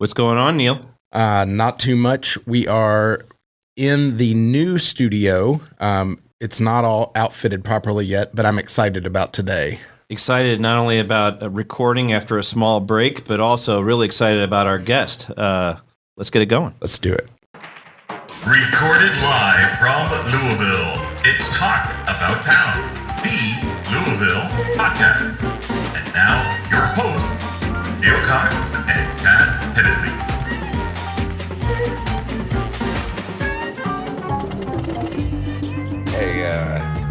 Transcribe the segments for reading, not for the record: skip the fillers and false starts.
What's going on, Neal? Not too much. We are in the new studio. It's not all outfitted properly yet, but I'm excited about today. Excited not only about recording after a small break, but also really excited about our guest. Let's get it going. Let's do it. Recorded live from Louisville, it's Talk About Town, the Louisville podcast. And now, your hosts, Neal Cox and Chad Hennessy. Hey,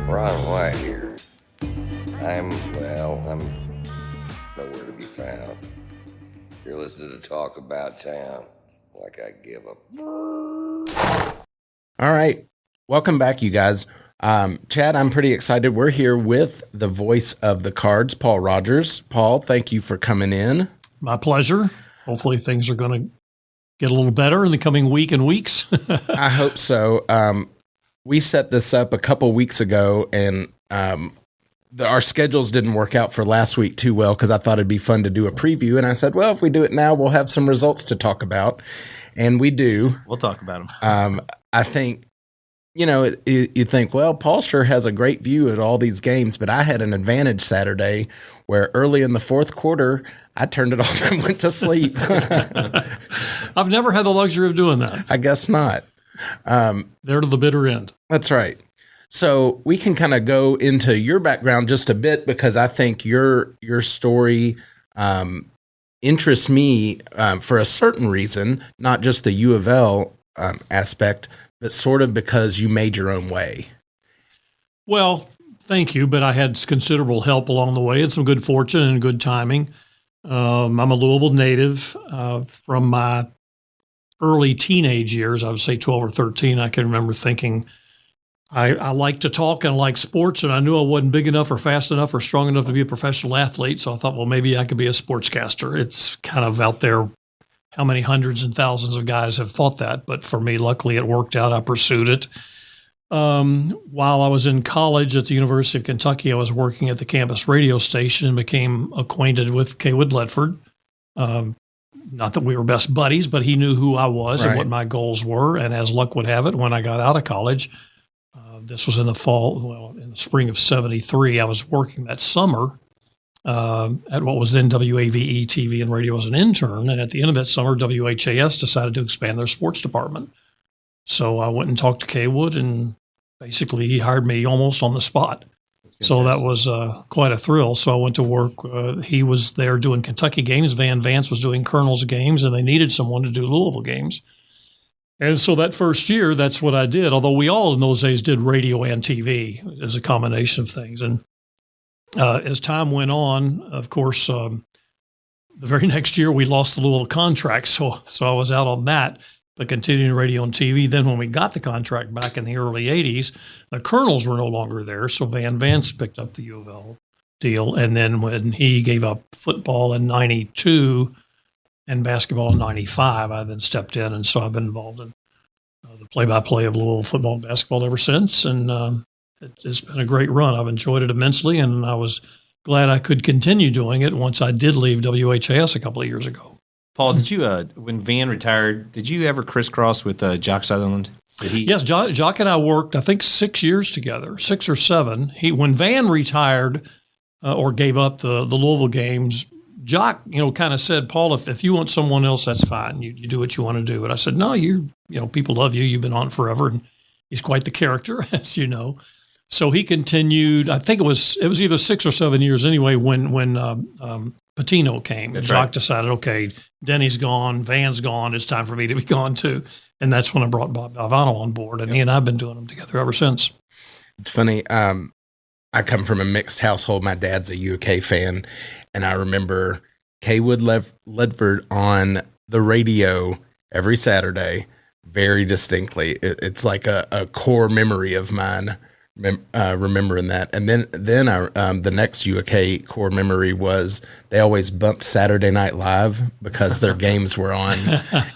Ron White here. I'm nowhere to be found. You're listening to Talk About Town, like I give a... All right. Welcome back, you guys. Chad, I'm pretty excited. We're here with the voice of the Cards, Paul Rogers. Paul, thank you for coming in. My pleasure. Hopefully things are going to get a little better in the coming week and weeks. I hope so. We set this up a couple weeks ago, and our schedules didn't work out for last week too well because I thought it'd be fun to do a preview. And I said, well, if we do it now, we'll have some results to talk about. And we do. We'll talk about them. I think, you think, well, Paul sure has a great view at all these games, but I had an advantage Saturday where early in the fourth quarter, I turned it off and went to sleep. I've never had the luxury of doing that. I guess not. There to the bitter end. That's right. So we can kind of go into your background just a bit because I think your story interests me for a certain reason, not just the U of L aspect, but sort of because you made your own way. Well, thank you, but I had considerable help along the way and some good fortune and good timing. I'm a Louisville native from my early teenage years. I would say 12 or 13. I can remember thinking I like to talk and I like sports, and I knew I wasn't big enough or fast enough or strong enough to be a professional athlete. So I thought, well, maybe I could be a sportscaster. It's kind of out there how many hundreds and thousands of guys have thought that. But for me, luckily, it worked out. I pursued it. While I was in college at the University of Kentucky, I was working at the campus radio station and became acquainted with Kaywood Ledford. Not that we were best buddies, but he knew who I was and what my goals were. And as luck would have it, when I got out of college, this was in the spring of '73, I was working that summer at what was then WAVE TV and radio as an intern. And at the end of that summer, WHAS decided to expand their sports department. So I went and talked to Kaywood, and basically he hired me almost on the spot. So that was quite a thrill. So I went to work. He was there doing Kentucky games. Van Vance was doing Colonel's games, and they needed someone to do Louisville games. And so that first year, that's what I did, although we all in those days did radio and TV as a combination of things. And as time went on, of course, the very next year we lost the Louisville contract. So I was out on that, but continuing radio and TV. Then when we got the contract back in the early 80s, the Colonels were no longer there. So Van Vance picked up the U of L deal. And then when he gave up football in 92 and basketball in 95, I then stepped in. And so I've been involved in the play-by-play of Louisville football and basketball ever since. And it's been a great run. I've enjoyed it immensely. And I was glad I could continue doing it once I did leave WHAS a couple of years ago. Paul, did you, when Van retired, did you ever crisscross with Jock Sutherland? Did he? Yes, Jock and I worked, I think, 6 years together, 6 or 7. When Van retired or gave up the Louisville games, Jock, kind of said, Paul, if you want someone else, that's fine. You do what you want to do. And I said, no, people love you. You've been on forever. And he's quite the character, as you know. So he continued. I think it was either 6 or 7 years anyway when Patino came. That's Jock right. decided, okay, Denny's gone, Van's gone, it's time for me to be gone too. And that's when I brought Bob Valvano on board, and he and I have been doing them together ever since. It's funny. I come from a mixed household. My dad's a UK fan, and I remember Kaywood Ledford on the radio every Saturday very distinctly. It's like a core memory of mine. Remembering that. And then the next UK core memory was they always bumped Saturday Night Live because their games were on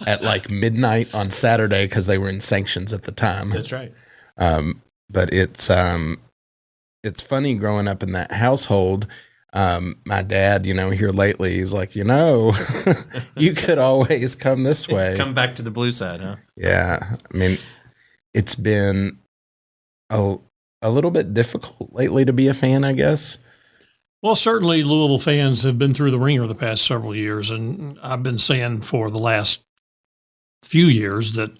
at like midnight on Saturday because they were in sanctions at the time. That's right. But it's funny growing up in that household. My dad, here lately, he's like, you could always come this way. Come back to the blue side, huh? Yeah. I mean, it's been a little bit difficult lately to be a fan, I guess. Well, certainly Louisville fans have been through the ringer the past several years, and I've been saying for the last few years that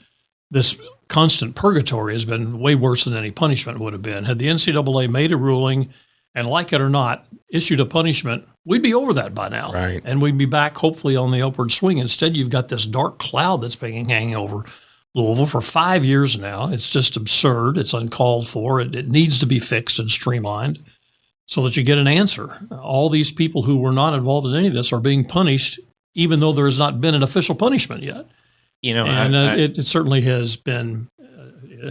this constant purgatory has been way worse than any punishment would have been. Had the NCAA made a ruling and, like it or not, issued a punishment, we'd be over that by now. Right. And we'd be back, hopefully, on the upward swing. Instead, you've got this dark cloud that's been hanging over Louisville for 5 years now. It's just absurd. It's uncalled for. It needs to be fixed and streamlined so that you get an answer. All these people who were not involved in any of this are being punished, even though there has not been an official punishment yet. It certainly has been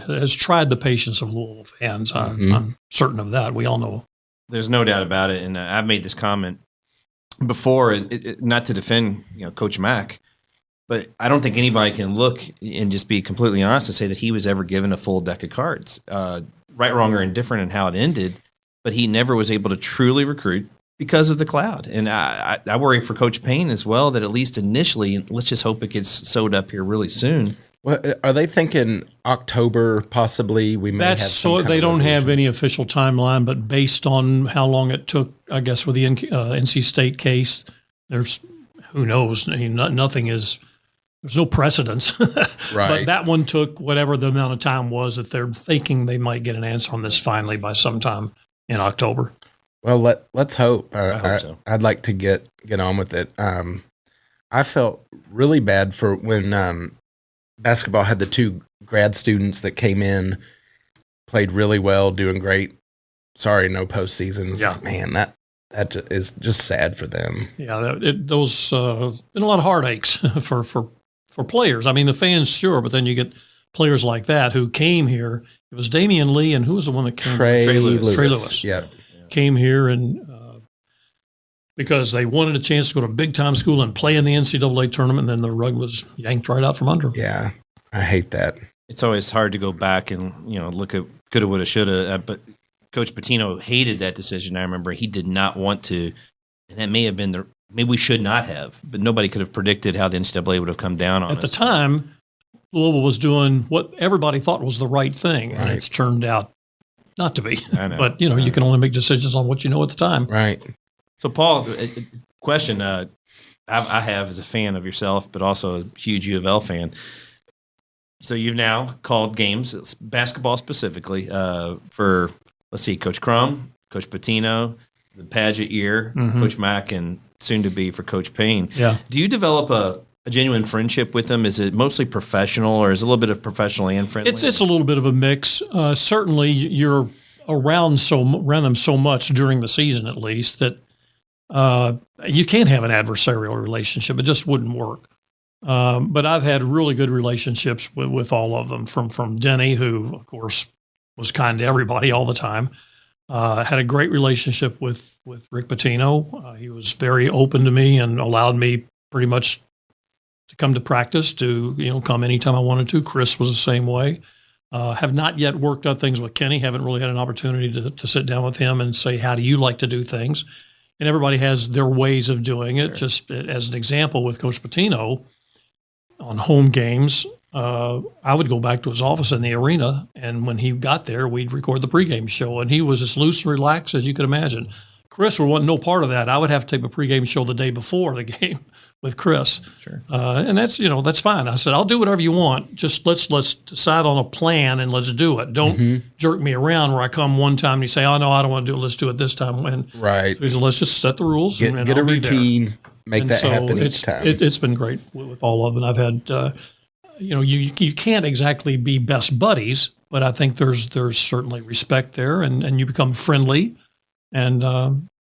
has tried the patience of Louisville fans. I'm certain of that. We all know. There's no doubt about it, and I've made this comment before, not to defend Coach Mack, but I don't think anybody can look and just be completely honest and say that he was ever given a full deck of cards, right, wrong, or indifferent in how it ended. But he never was able to truly recruit because of the cloud. And I worry for Coach Payne as well that at least initially, let's just hope it gets sewed up here really soon. Well, are they thinking October possible? We may have some kind they of don't have resolution? any official timeline, but based on how long it took, I guess, with the NC State case, there's who knows. I mean, nothing is. There's no precedence. Right. But that one took whatever the amount of time was that they're thinking they might get an answer on this finally by sometime in October. Well, let's hope. I hope so. I'd like to get on with it. I felt really bad for when basketball had the two grad students that came in, played really well, doing great. Sorry, no postseason. It's like, man, that is just sad for them. Yeah, those been a lot of heartaches for players. I mean, the fans, sure, but then you get players like that who came here. It was Damian Lee, and who was the one that came? Trey Lewis. Trey Lewis. Yeah. Came here and because they wanted a chance to go to a big-time school and play in the NCAA tournament, and then the rug was yanked right out from under them. Yeah, I hate that. It's always hard to go back and look at coulda, woulda, shoulda. But Coach Pitino hated that decision. I remember he did not want to, and that may have been maybe we should not have, but nobody could have predicted how the NCAA would have come down on us. At the time, Louisville was doing what everybody thought was the right thing, and it's turned out not to be. I know. But you can only make decisions on what you know at the time. Right. So, Paul, question I have as a fan of yourself, but also a huge U of L fan. So you've now called games, basketball specifically, for, let's see, Coach Crum, Coach Pitino, the Paget year, Coach Mack, and soon to be for Coach Payne. Yeah. Do you develop a genuine friendship with them? Is it mostly professional, or is it a little bit of professional and friendly? It's a little bit of a mix. Certainly, you're around them so much during the season, at least, that you can't have an adversarial relationship. It just wouldn't work. But I've had really good relationships with all of them, from Denny, who, of course, was kind to everybody all the time. Had a great relationship with Rick Pitino. He was very open to me and allowed me pretty much to come to practice, to come anytime I wanted to. Chris was the same way. Have not yet worked out things with Kenny. Haven't really had an opportunity to sit down with him and say, how do you like to do things? And everybody has their ways of doing it. Sure. Just as an example, with Coach Pitino, on home games, I would go back to his office in the arena, and when he got there, we'd record the pregame show, and he was as loose and relaxed as you could imagine. Chris would want no part of that. I would have to tape a pregame show the day before the game with Chris. Sure. And that's fine. I said, I'll do whatever you want. Just let's decide on a plan and let's do it. Don't jerk me around where I come one time and you say, oh, no, I don't want to do it. Let's do it this time. And right. He said, let's just set the rules. Get a routine, make that happen each time. It's been great with all of them. I've had, you can't exactly be best buddies, but I think there's certainly respect there, and you become friendly and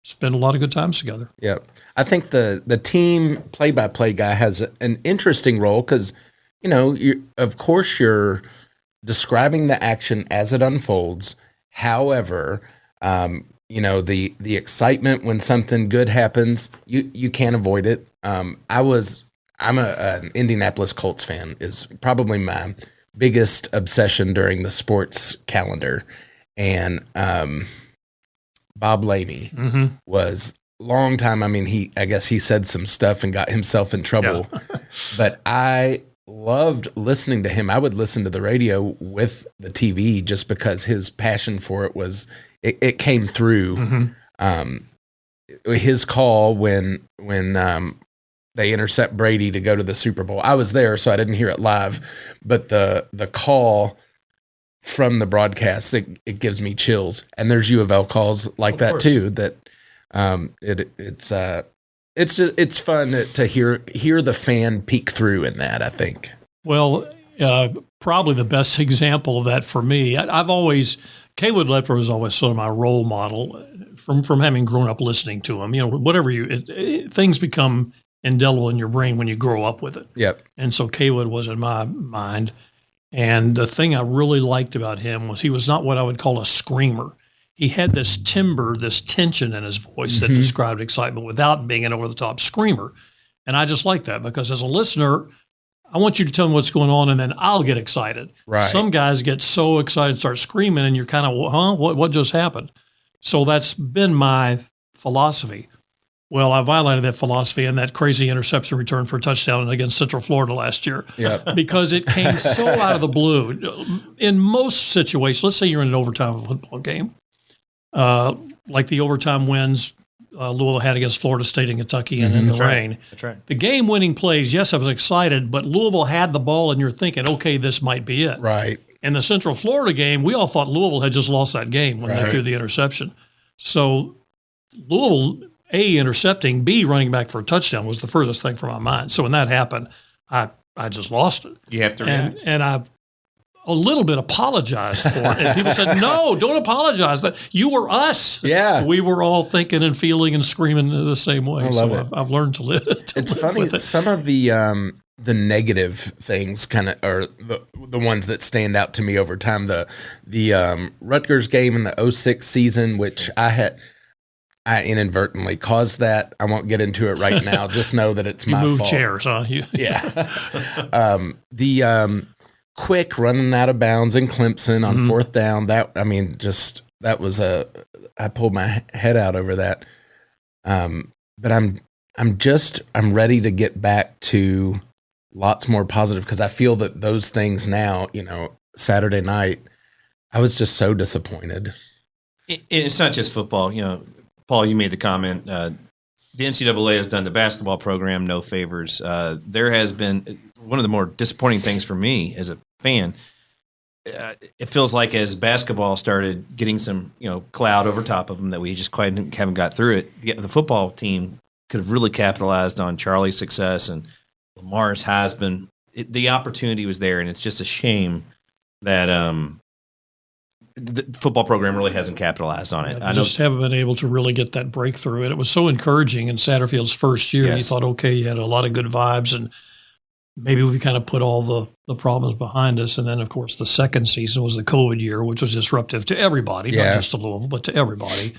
spend a lot of good times together. Yep. I think the team play-by-play guy has an interesting role because, of course you're describing the action as it unfolds. However, the excitement when something good happens, you can't avoid it. I'm an Indianapolis Colts fan, is probably my biggest obsession during the sports calendar. And Bob Lamey was long time. I mean, I guess he said some stuff and got himself in trouble, but I loved listening to him. I would listen to the radio with the TV just because his passion for it it came through. His call when they intercept Brady to go to the Super Bowl. I was there, so I didn't hear it live, but the call from the broadcast, it gives me chills. And there's U of L calls like that too. That it's fun to hear the fan peek through in that, I think. Well, probably the best example of that for me, I've always, Kaywood Ledford was always sort of my role model from having grown up listening to him. You know, whatever things become indelible in your brain when you grow up with it. Yep. And so Kaywood was in my mind. And the thing I really liked about him was he was not what I would call a screamer. He had this timbre, this tension in his voice that described excitement without being an over-the-top screamer. And I just like that because as a listener, I want you to tell me what's going on and then I'll get excited. Right. Some guys get so excited, start screaming, and you're kind of, huh, what just happened? So that's been my philosophy. Well, I violated that philosophy and that crazy interception return for a touchdown against Central Florida last year because it came so out of the blue. In most situations, let's say you're in an overtime football game, like the overtime wins Louisville had against Florida State and Kentucky and in the rain. That's right. The game-winning plays, yes, I was excited, but Louisville had the ball and you're thinking, okay, this might be it. Right. In the Central Florida game, we all thought Louisville had just lost that game when they threw the interception. So Louisville, A, intercepting, B, running back for a touchdown was the furthest thing from my mind. So when that happened, I just lost it. You have to react. And I a little bit apologized for it. And people said, no, don't apologize. That you were us. Yeah. We were all thinking and feeling and screaming the same way. I love it. I've learned to live. It's funny. Some of the negative things kind of are the ones that stand out to me over time. The Rutgers game in the 06 season, which I inadvertently caused that. I won't get into it right now. Just know that it's my fault. You moved chairs, huh? Yeah. The quick running out of bounds in Clemson on fourth down. I pulled my head out over that. But I'm ready to get back to lots more positive because I feel that those things now, Saturday night, I was just so disappointed. It's not just football. Paul, you made the comment. The NCAA has done the basketball program no favors. There has been one of the more disappointing things for me as a fan. It feels like as basketball started getting some cloud over top of them that we just quite haven't got through it. The football team could have really capitalized on Charlie's success and Lamar's has been. The opportunity was there, and it's just a shame that the football program really hasn't capitalized on it. I just haven't been able to really get that breakthrough. And it was so encouraging in Satterfield's first year. Yes. You thought, okay, you had a lot of good vibes, and maybe we kind of put all the problems behind us. And then, of course, the second season was the COVID year, which was disruptive to everybody, not just to Louisville, but to everybody.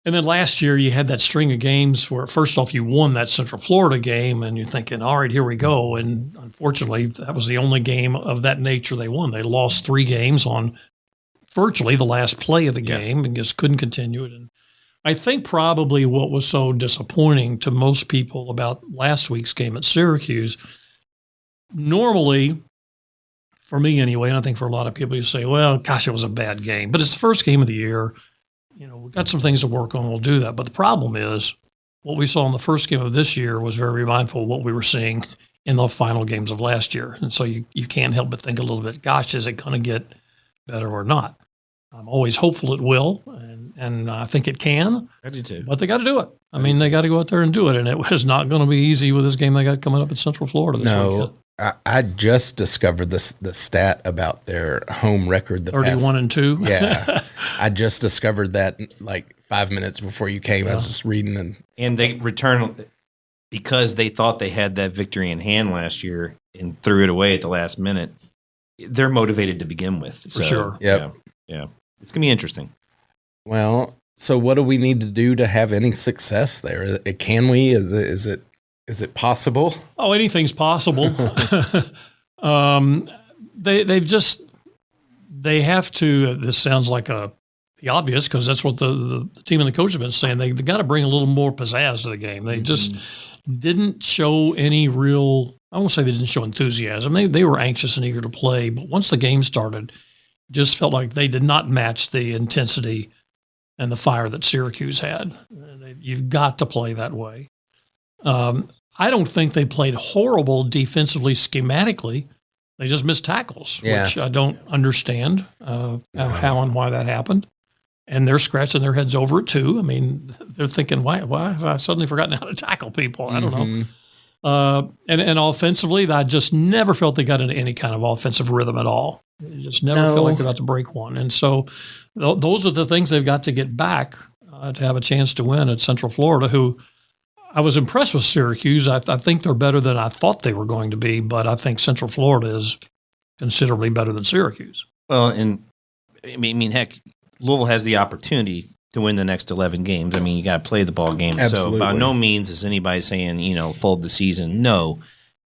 And then last year you had that string of games where, first off, you won that Central Florida game, and you're thinking, all right, here we go. And unfortunately, that was the only game of that nature they won. They lost 3 games on virtually the last play of the game and just couldn't continue it. And I think probably what was so disappointing to most people about last week's game at Syracuse, normally, for me anyway, and I think for a lot of people, you say, well, gosh, it was a bad game. But it's the first game of the year. We've got some things to work on. We'll do that. But the problem is what we saw in the first game of this year was very mindful of what we were seeing in the final games of last year. And so you can't help but think a little bit, gosh, is it going to get better or not? I'm always hopeful it will, and I think it can. I do too. But they got to do it. They got to go out there and do it. And it was not going to be easy with this game they got coming up in Central Florida this weekend. I just discovered the stat about their home record. 31-2. Yeah, I just discovered that like 5 minutes before you came. I was just reading, and they returned because they thought they had that victory in hand last year and threw it away at the last minute. They're motivated to begin with. For sure. Yep. Yeah. It's gonna be interesting. Well, so what do we need to do to have any success there? Can we? Is it possible? Oh, anything's possible. They have to. This sounds like a the obvious, because that's what the team and the coach have been saying. They got to bring a little more pizzazz to the game. They just didn't show any real, I won't say they didn't show enthusiasm. They were anxious and eager to play, but once the game started, just felt like they did not match the intensity and the fire that Syracuse had. You've got to play that way. I don't think they played horrible defensively, schematically. They just missed tackles, which I don't understand how and why that happened. And they're scratching their heads over it too. I mean, they're thinking, why have I suddenly forgotten how to tackle people? I don't know. And offensively, I just never felt they got into any kind of offensive rhythm at all. They just never felt like they're about to break one. And so those are the things they've got to get back to have a chance to win at Central Florida, who I was impressed with Syracuse. I think they're better than I thought they were going to be, but I think Central Florida is considerably better than Syracuse. Well, and I mean, heck, Louisville has the opportunity to win the next 11 games. I mean, you got to play the ball game. Absolutely. So by no means is anybody saying, fold the season. No,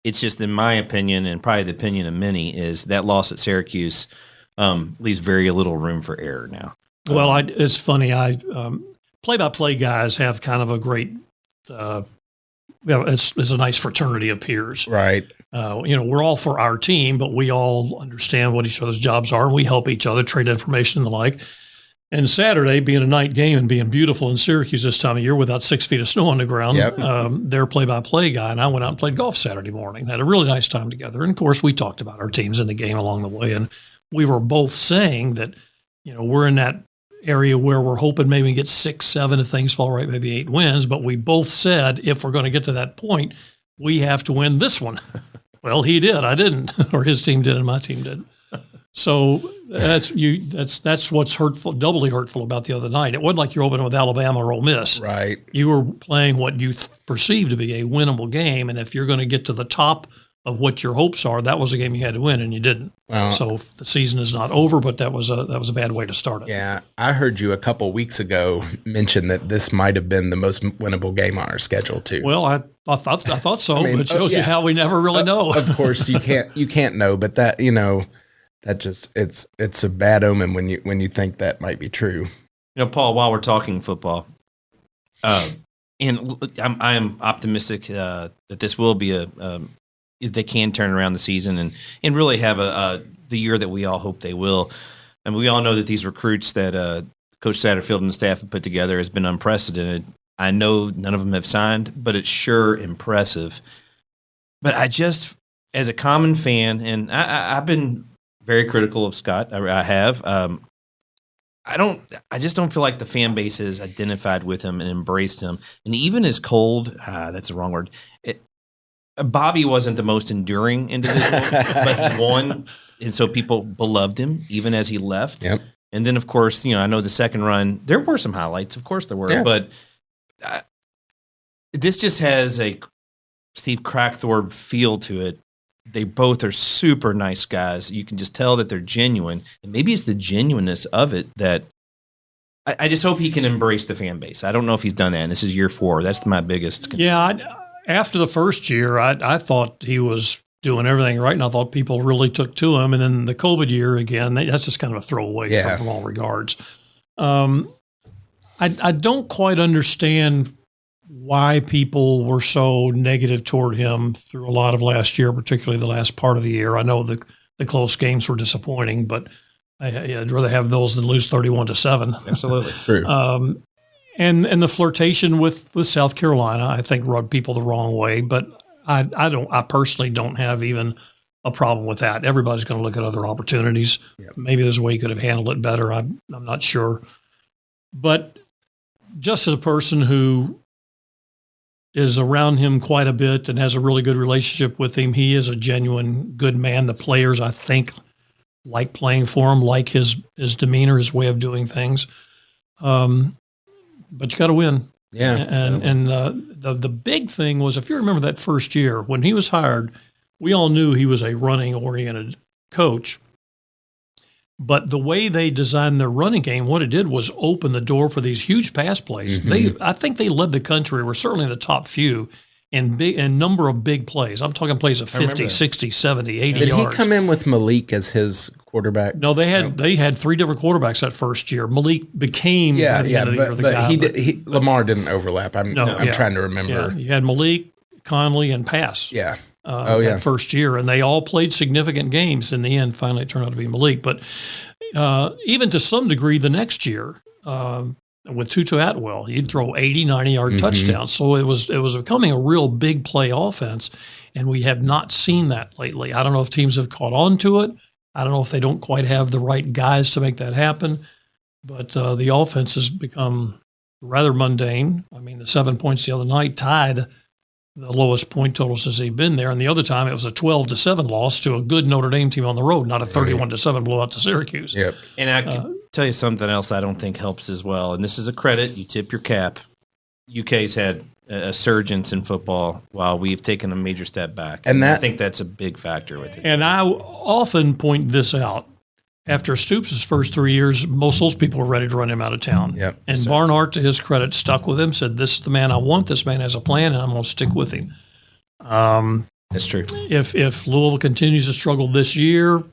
it's just, in my opinion, and probably the opinion of many, is that loss at Syracuse leaves very little room for error now. Well, it's funny. Play-by-play guys have kind of a great it's a nice fraternity of peers. Right. We're all for our team, but we all understand what each other's jobs are, and we help each other, trade information and the like. And Saturday, being a night game and being beautiful in Syracuse this time of year without 6 feet of snow on the ground, their play-by-play guy and I went out and played golf Saturday morning. Had a really nice time together. And, of course, we talked about our teams in the game along the way, and we were both saying that, we're in that area where we're hoping maybe we get 6, 7 if things fall right, maybe 8 wins. But we both said if we're going to get to that point, we have to win this one. Well, he did. I didn't, or his team did, and my team did. So that's what's hurtful, doubly hurtful about the other night. It wasn't like you're opening with Alabama or Ole Miss. Right. You were playing what you perceive to be a winnable game, and if you're going to get to the top of what your hopes are, that was a game you had to win, and you didn't. Well, so the season is not over, but that was a bad way to start it. Yeah, I heard you a couple weeks ago mention that this might have been the most winnable game on our schedule too. Well, I thought so. It shows you how we never really know. Of course, you can't know, but that that just it's a bad omen when you think that might be true. Paul, while we're talking football, and I am optimistic that this will be they can turn around the season and really have the year that we all hope they will. And we all know that these recruits that Coach Satterfield and the staff have put together has been unprecedented. I know none of them have signed, but it's sure impressive. But I just, as a common fan, and I've been very critical of Scott. I have. I just don't feel like the fan base has identified with him and embraced him. And even as cold, that's the wrong word. Bobby wasn't the most enduring individual, but he won. And so people beloved him even as he left. Yep. And then, of course, I know the second run, there were some highlights. Of course there were. Yeah. But this just has a Steve Crackthorpe feel to it. They both are super nice guys. You can just tell that they're genuine. And maybe it's the genuineness of it that I just hope he can embrace the fan base. I don't know if he's done that. And this is year 4. That's my biggest concern. Yeah, after the first year, I thought he was doing everything right, and I thought people really took to him. And then the COVID year, again, that's just kind of a throwaway from all regards. I don't quite understand why people were so negative toward him through a lot of last year, particularly the last part of the year. I know the close games were disappointing, but I'd rather have those than lose 31-7. Absolutely. True. And the flirtation with South Carolina, I think, rubbed people the wrong way. But I personally don't have even a problem with that. Everybody's going to look at other opportunities. Yep. Maybe there's a way he could have handled it better. I'm not sure. But just as a person who is around him quite a bit and has a really good relationship with him, he is a genuine good man. The players, I think, like playing for him, like his demeanor, his way of doing things. But you got to win. Yeah. And the big thing was, if you remember that first year when he was hired, we all knew he was a running-oriented coach. But the way they designed their running game, what it did was open the door for these huge pass plays. Mm-hmm. I think they led the country, were certainly in the top few in number of big plays. I'm talking plays of 50, 60, 70, 80 Did yards. he come in with Malik as his quarterback? No, they had three different quarterbacks that first year. Malik became by the end of the year the guy. Lamar didn't overlap. I'm trying to remember. Yeah, you had Malik, Conley, and Pass. Yeah. That first year, and they all played significant games. In the end, finally it turned out to be Malik. But even to some degree the next year, with Tutu Atwell, he'd throw 80, 90-yard touchdowns. So it was becoming a real big play offense, and we have not seen that lately. I don't know if teams have caught on to it. I don't know if they don't quite have the right guys to make that happen. But the offense has become rather mundane. I mean, the 7 points the other night tied the lowest point total since they've been there. And the other time it was a 12-7 loss to a good Notre Dame team on the road, not a 31-7 blowout to Syracuse. Yep. And I can tell you something else I don't think helps as well. And this is a credit. You tip your cap. UK's had a surgence in football while we've taken a major step back. And I think that's a big factor with it. And I often point this out. After Stoops' first 3 years, most of those people were ready to run him out of town. Yep. And Barnhart, to his credit, stuck with him, said, this is the man I want. This man has a plan, and I'm going to stick with him. That's true. If Louisville continues to struggle this year,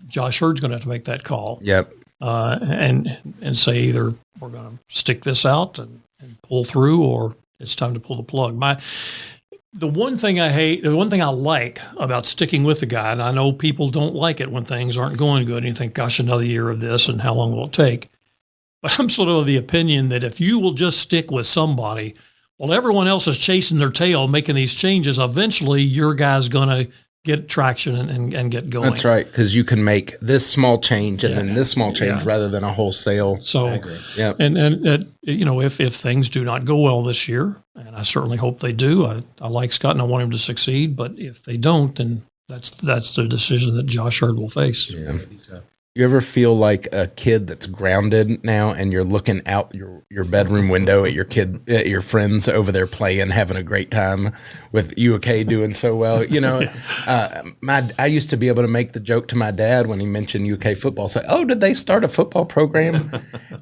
Josh Hurd's going to have to make that call. Yep. And say either we're going to stick this out and pull through, or it's time to pull the plug. The one thing I hate, the one thing I like about sticking with the guy, and I know people don't like it when things aren't going good and you think, gosh, another year of this and how long will it take? But I'm sort of the opinion that if you will just stick with somebody, while everyone else is chasing their tail, making these changes, eventually your guy's going to get traction and get going. That's right, because you can make this small change and then this small change rather than a wholesale. So, I agree. Yeah, and you know, if things do not go well this year, and I certainly hope they do, I like Scott and I want him to succeed. But if they don't, then that's the decision that Josh Hurd will face. Yeah. You ever feel like a kid that's grounded now, and you're looking out your bedroom window at your friends over there playing, having a great time with UK doing so well? You know, I used to be able to make the joke to my dad when he mentioned UK football, say, "Oh, did they start a football program?"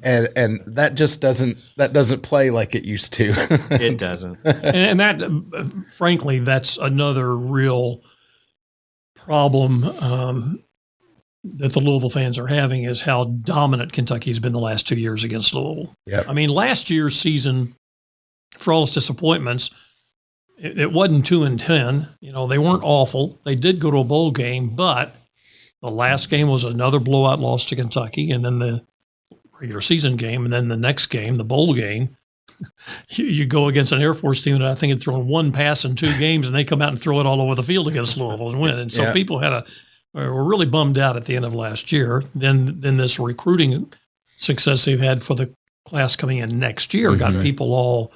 and that just doesn't play like it used to. It doesn't. And that, frankly, that's another real problem. That the Louisville fans are having is how dominant Kentucky's been the last 2 years against Louisville. Yep. I mean, last year's season, for all its disappointments, it wasn't 2-10. You know, they weren't awful. They did go to a bowl game, but the last game was another blowout loss to Kentucky, and then the regular season game, and then the next game, the bowl game, you go against an Air Force team that I think had thrown one pass in 2 games, and they come out and throw it all over the field against Louisville and win. And so people were really bummed out at the end of last year. Then this recruiting success they've had for the class coming in next year got people all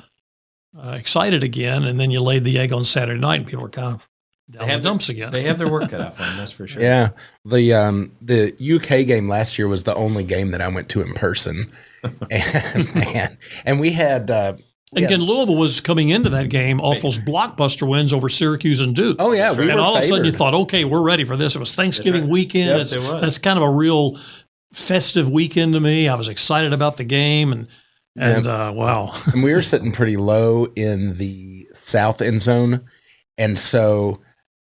excited again. And then you laid the egg on Saturday night, and people are kind of down the dumps again. They have their work cut out for them, that's for sure. Yeah, the UK game last year was the only game that I went to in person, and we had. Again, Louisville was coming into that game off those blockbuster wins over Syracuse and Duke. Oh, yeah. And all of a sudden you thought, okay, we're ready for this. It was Thanksgiving weekend. Yep, That's kind of a real festive weekend to me. I was excited about the game. And wow. And we were sitting pretty low in the south end zone. And so,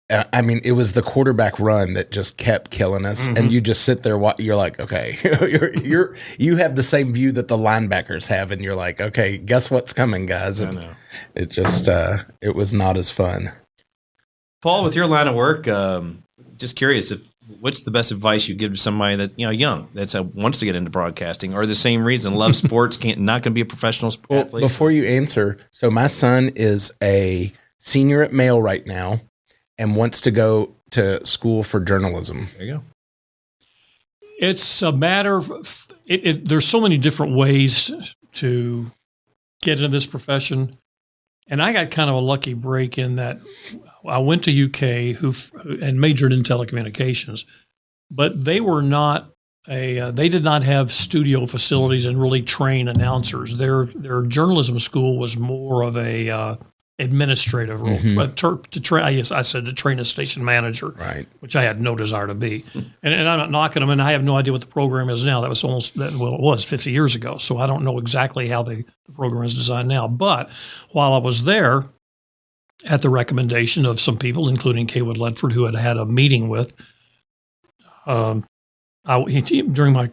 I mean, it was the quarterback run that just kept killing us. And you just sit there, you're like, okay, you have the same view that the linebackers have. And you're like, okay, guess what's coming, guys? And I know. It just, it was not as fun. Paul, with your line of work, just curious, what's the best advice you give to somebody that, young, that wants to get into broadcasting, or the same reason, loves sports, not going to be a professional athlete? Before you answer, so my son is a senior at Male right now, and wants to go to school for journalism. There you go. It's a matter of there's so many different ways to get into this profession. And I got kind of a lucky break in that I went to UK and majored in telecommunications, but they were not they did not have studio facilities and really train announcers. Their journalism school was more of a administrative role to train a station manager, right? Which I had no desire to be, and I'm not knocking them. And I have no idea what the program is now. That was it was 50 years ago, so I don't know exactly how the program is designed now. But while I was there, at the recommendation of some people, including Kaywood Ledford, who had a meeting with. During my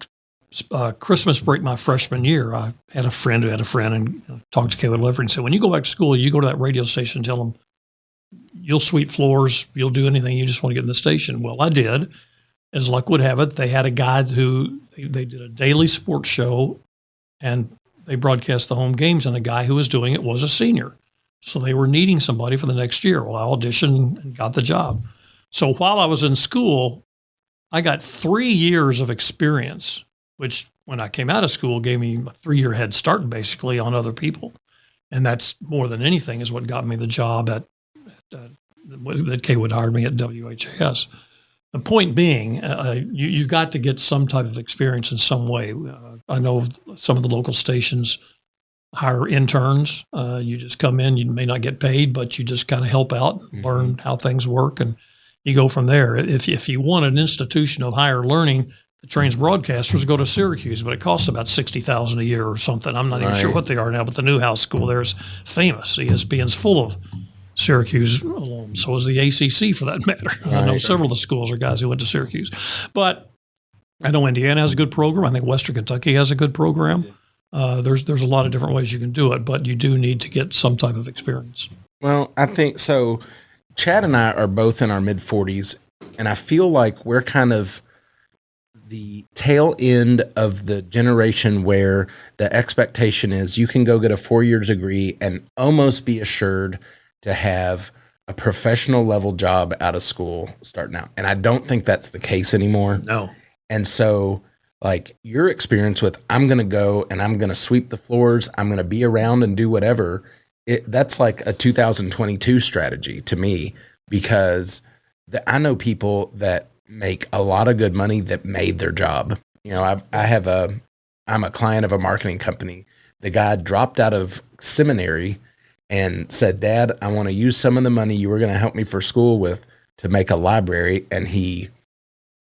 Christmas break my freshman year, I had a friend who had a friend and talked to Kaywood Ledford and said, when you go back to school, you go to that radio station and tell them you'll sweep floors, you'll do anything, you just want to get in the station. Well, I did. As luck would have it, they had a guy who they did a daily sports show and they broadcast the home games, and the guy who was doing it was a senior. So they were needing somebody for the next year. Well, I auditioned and got the job. So while I was in school, I got 3 years of experience, which when I came out of school gave me a 3-year head start basically on other people. And that's more than anything is what got me the job that Kaywood hired me at WHAS. The point being, you've got to get some type of experience in some way. I know some of the local stations hire interns. You just come in, you may not get paid, but you just kind of help out, learn how things work, and you go from there. If you want an institution of higher learning that trains broadcasters, go to Syracuse, but it costs about $60,000 a year or something. I'm not even sure what they are now, but the Newhouse School there is famous. ESPN's full of Syracuse alums. So is the ACC for that matter. I know several of the schools are guys who went to Syracuse. But I know Indiana has a good program. I think Western Kentucky has a good program. There's a lot of different ways you can do it, but you do need to get some type of experience. Well, I think so. Chad and I are both in our mid-40s, and I feel like we're kind of the tail end of the generation where the expectation is you can go get a 4-year degree and almost be assured to have a professional level job out of school starting out. And I don't think that's the case anymore. No. And so like your experience with, I'm going to go and I'm going to sweep the floors, I'm going to be around and do whatever. That's like a 2022 strategy to me, because I know people that make a lot of good money that made their job. You know, I'm a client of a marketing company. The guy dropped out of seminary and said, Dad, I want to use some of the money you were going to help me for school with to make a library. And he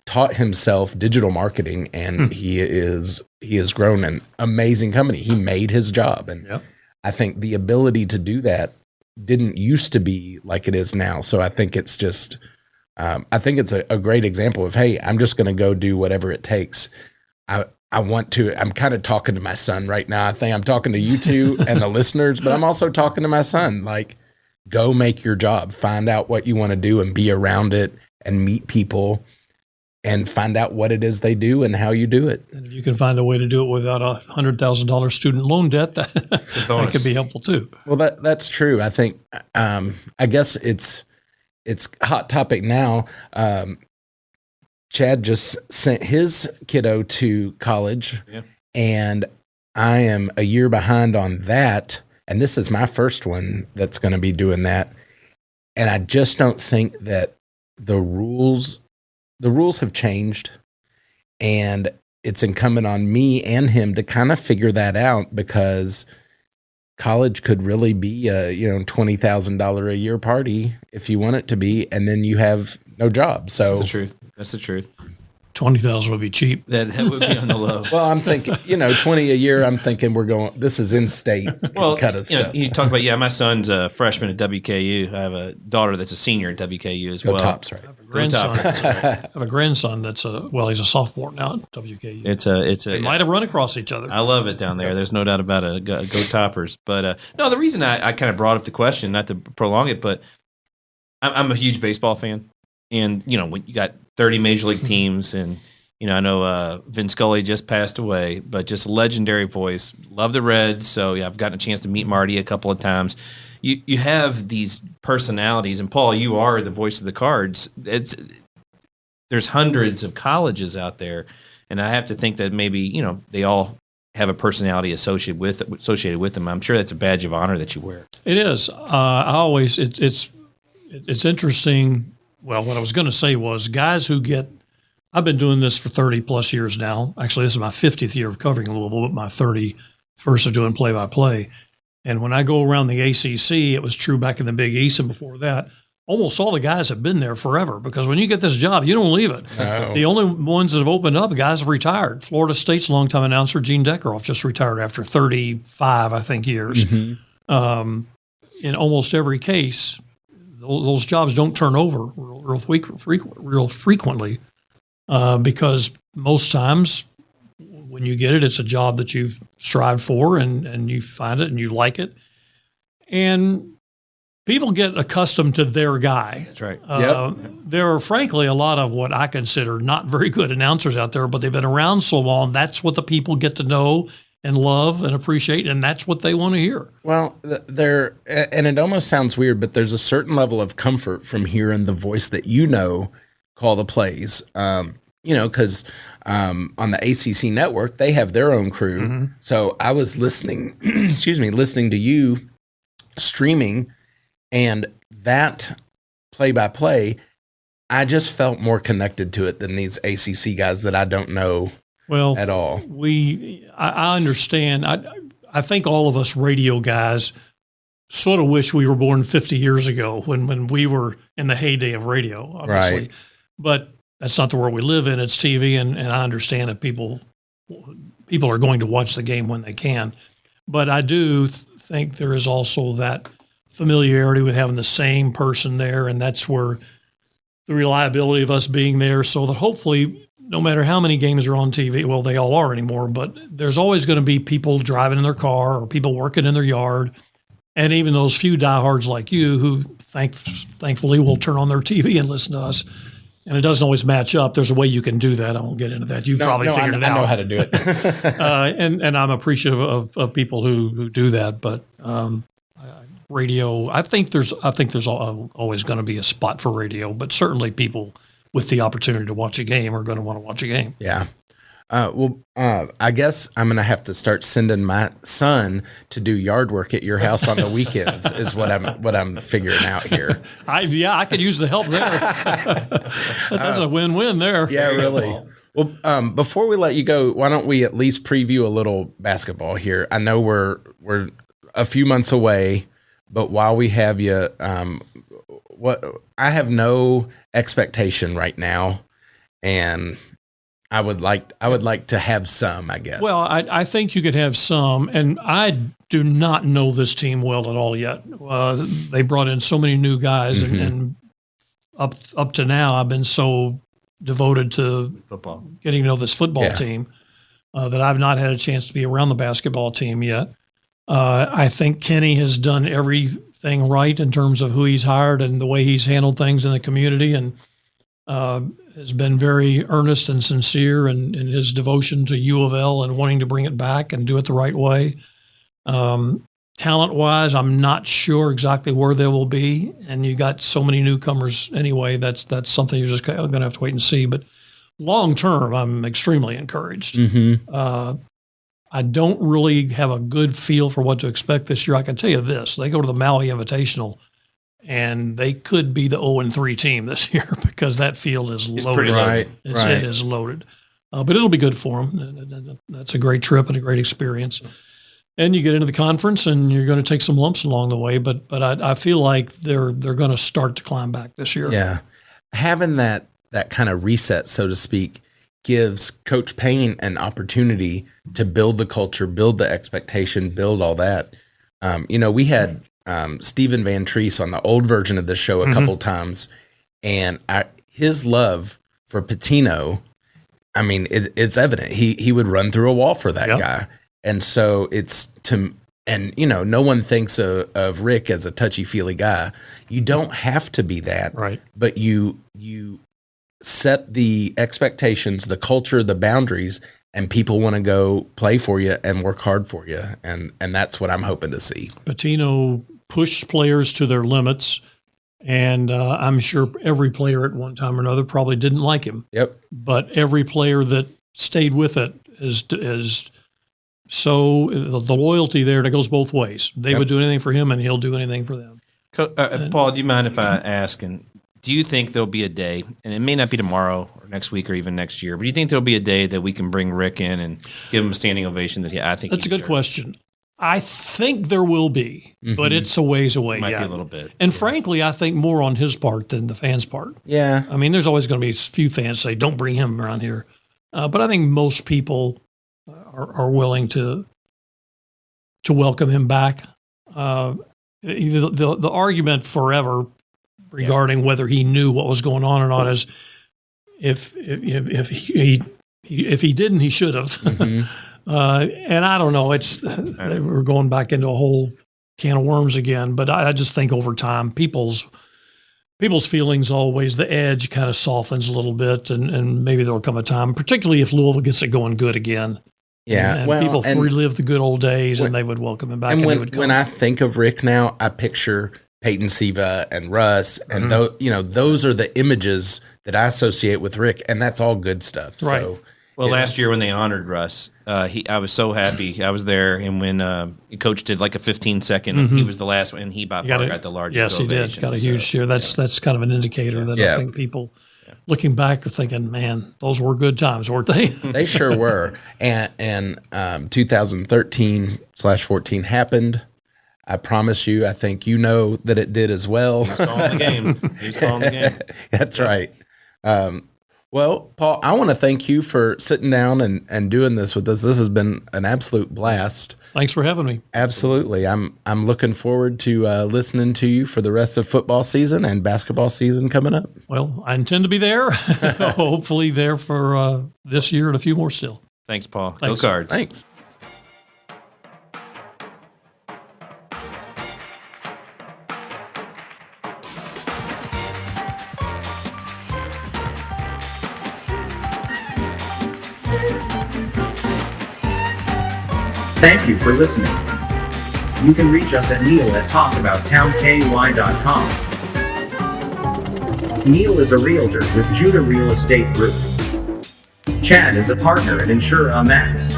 taught himself digital marketing, and he has grown an amazing company. He made his job. And I think the ability to do that didn't used to be like it is now. So I think it's just, I think it's a great example of, hey, I'm just going to go do whatever it takes. I'm kind of talking to my son right now. I think I'm talking to you two and the listeners, but I'm also talking to my son, like, go make your job, find out what you want to do and be around it and meet people and find out what it is they do and how you do it. And if you can find a way to do it without a $100,000 student loan debt, that could be helpful too. Well, that's true. I think, I guess it's hot topic now. Chad just sent his kiddo to college, and I am a year behind on that. And this is my first one that's going to be doing that. And I just don't think that the rules have changed, and it's incumbent on me and him to kind of figure that out, because college could really be a, $20,000 a year party if you want it to be, and then you have no job. So That's the truth. 20,000 would be cheap. That would be on the low. Well, I'm thinking, 20 a year. I'm thinking this is in state kind of stuff. You talk about, my son's a freshman at WKU. I have a daughter that's a senior at WKU as well. Tops, right? I have a grandson that's he's a sophomore now at WKU. They might have run across each other. I love it down there. There's no doubt about it. Go Toppers. But no, the reason I kind of brought up the question, not to prolong it, but I'm a huge baseball fan. And, when you got 30 major league teams, and, I know Vin Scully just passed away, but just a legendary voice. Love the Reds. So, I've gotten a chance to meet Marty a couple of times. You have these personalities, and Paul, you are the voice of the Cards. There's hundreds of colleges out there, and I have to think that maybe, they all have a personality associated with them. I'm sure that's a badge of honor that you wear. It is. It's interesting. Well, what I was going to say was guys who I've been doing this for 30 plus years now. Actually, this is my 50th year of covering Louisville, but my 31st of doing play-by-play. And when I go around the ACC, it was true back in the Big East, and before that, almost all the guys have been there forever, because when you get this job, you don't leave it. No. The only ones that have opened up, guys have retired. Florida State's longtime announcer, Gene Deckeroff, just retired after 35, I think, years. In almost every case, those jobs don't turn over real frequently because most times when you get it, it's a job that you've strived for and you find it and you like it. And people get accustomed to their guy. That's right. There are, frankly, a lot of what I consider not very good announcers out there, but they've been around so long. That's what the people get to know and love and appreciate, and that's what they want to hear. Well, and it almost sounds weird, but there's a certain level of comfort from hearing the voice that call the plays. Because on the ACC network, they have their own crew. Mm-hmm. So I was listening to you streaming, and that play-by-play, I just felt more connected to it than these ACC guys that I don't know at all. I understand. I think all of us radio guys sort of wish we were born 50 years ago when we were in the heyday of radio, obviously. Right. But that's not the world we live in. It's TV, and I understand that people are going to watch the game when they can. But I do think there is also that familiarity with having the same person there, and that's where the reliability of us being there, so that hopefully no matter how many games are on TV, well, they all are anymore, but there's always going to be people driving in their car or people working in their yard, and even those few diehards like you who thankfully will turn on their TV and listen to us. And it doesn't always match up. There's a way you can do that. I won't get into that. You probably figured it out. I know how to do it. And I'm appreciative of people who do that. But radio, I think there's always going to be a spot for radio. But certainly people with the opportunity to watch a game are going to want to watch a game. Yeah. I guess I'm going to have to start sending my son to do yard work at your house on the weekends is what I'm figuring out here. I could use the help there. That's a win-win there. Yeah, really. Well, before we let you go, why don't we at least preview a little basketball here? I know we're a few months away, but while we have you, I have no expectation right now, and I would like to have some, I guess. Well, I think you could have some, and I do not know this team well at all yet. They brought in so many new guys, and up to now, I've been so devoted to football, getting to know this football team that I've not had a chance to be around the basketball team yet. I think Kenny has done everything right in terms of who he's hired and the way he's handled things in the community, and has been very earnest and sincere in his devotion to U of L and wanting to bring it back and do it the right way. Talent-wise, I'm not sure exactly where they will be, and you got so many newcomers anyway. That's something you're just going to have to wait and see. But long term, I'm extremely encouraged. I don't really have a good feel for what to expect this year. I can tell you this: they go to the Maui Invitational, and they could be the 0-3 team this year because that field is loaded. It's pretty loaded. It is loaded. But it'll be good for them. That's a great trip and a great experience. And you get into the conference, and you're going to take some lumps along the way. But I feel like they're going to start to climb back this year. Yeah, having that kind of reset, so to speak, gives Coach Payne an opportunity to build the culture, build the expectation, build all that. We had Stephen Van Treese on the old version of the show a couple times, and his love for Pitino, I mean, it's evident. He would run through a wall for that guy. And so no one thinks of Rick as a touchy-feely guy. You don't have to be that, right? But you set the expectations, the culture, the boundaries, and people want to go play for you and work hard for you. And that's what I'm hoping to see. Pitino pushed players to their limits, and I'm sure every player at one time or another probably didn't like him. Yep. But every player that stayed with it is so the loyalty there, that goes both ways. They would do anything for him, and he'll do anything for them. Paul, do you mind if I ask, and do you think there'll be a day, and it may not be tomorrow or next week or even next year, but do you think there'll be a day that we can bring Rick in and give him a standing ovation that I think that's a good question. I think there will be, but it's a ways away. Might be a little bit. And frankly, I think more on his part than the fans' part. Yeah. I mean, there's always going to be a few fans say, don't bring him around here. But I think most people are willing to welcome him back. The argument forever regarding whether he knew what was going on or not. As if he didn't, he should have. Mhm. And I don't know. We're going back into a whole can of worms again. But I just think over time, people's feelings always, the edge kind of softens a little bit, and maybe there'll come a time, particularly if Louisville gets it going good again. Yeah, and people relive the good old days, and they would welcome him back. And he would come. when I think of Rick now, I picture Peyton Siva and Russ, and those are the images that I associate with Rick, and that's all good stuff. Right. So, Well, last year when they honored Russ, I was so happy. I was there, and when Coach did like a 15-second, he was the last one, and he by far got the largest. Yes, he did. Got a huge share. That's kind of an indicator that I think people looking back are thinking, man, those were good times, weren't they? They sure were. And 2013/14 happened. I promise you, I think you know that it did as well. He was calling the game. That's right. Well, Paul, I want to thank you for sitting down and doing this with us. This has been an absolute blast. Thanks for having me. Absolutely. I'm looking forward to listening to you for the rest of football season and basketball season coming up. Well, I intend to be there. Hopefully there for this year and a few more still. Thanks, Paul. Thanks. Go Cards. Thanks. Thank you for listening. You can reach us at neal@talkabouttownky.com. Neal is a realtor with Judah Real Estate Group. Chad is a partner at Insura Max.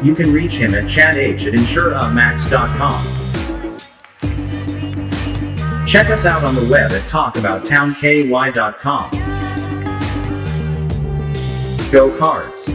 You can reach him at chadh@insuramax.com. Check us out on the web at talkabouttownky.com. Go Cards!